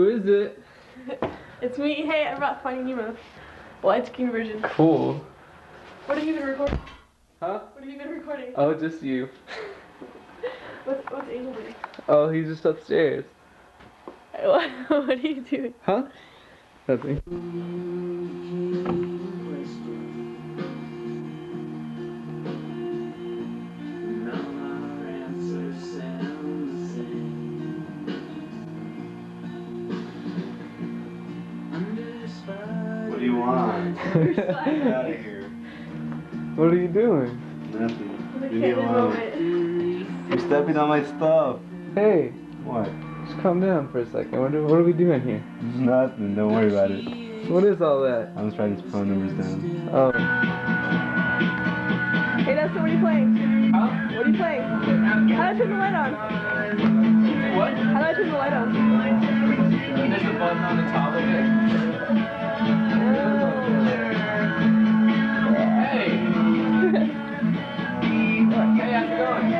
Who is it? It's me. Hey, I brought Finding Nemo. Widescreen version. Cool. What have you been recording? Huh? What have you been recording? Oh, just you. What's Angel doing? Oh, he's just upstairs. What are you doing? Huh? Nothing. What do you want? Get out of here. What are you doing? Nothing. The Leave me candid alone. moment. You're stepping on my stuff. Hey, What? just calm down for a second. What are we doing here? Nothing. Don't worry about it. What is all that? I'm just writing his phone numbers down. Oh. Hey, Dustin, what are you playing? Huh? What are you playing? How do I turn the light on? What? How do I turn the light on? There's a button on the top of it. Hey! Hey, how's it going?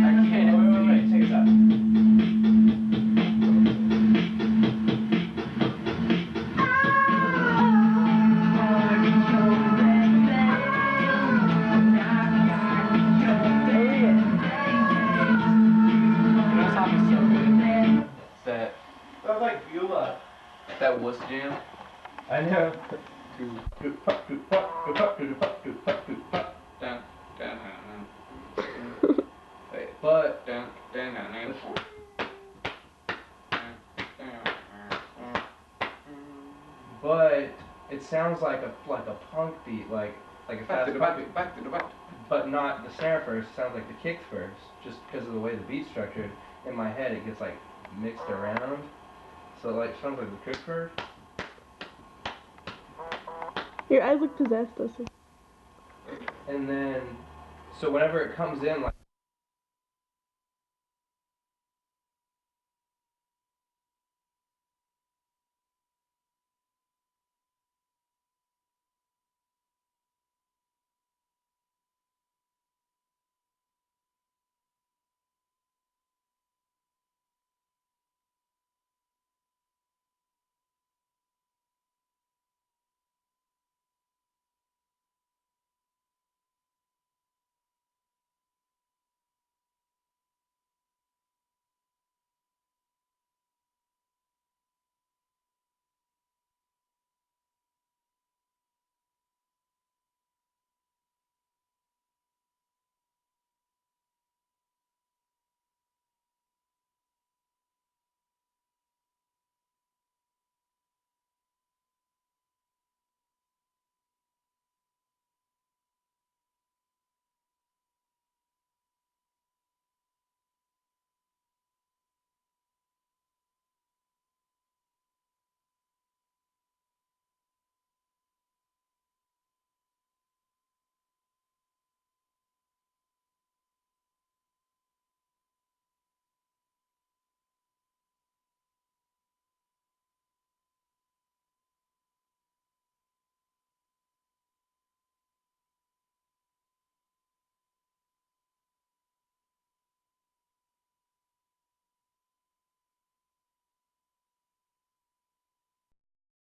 I can't. Wait, take it out. That like Beulah. That wuss jam. I know. Down, down, wait, but down, down, down. But it sounds like a punk beat, like a fast punk beat, back to the back. but not the snare first. It sounds like the kick first, just because of the way the beat's structured. In my head, it gets like mixed around, so it like sounds like the kick first. Your eyes look possessed, Dustin. And then, so whenever it comes in, like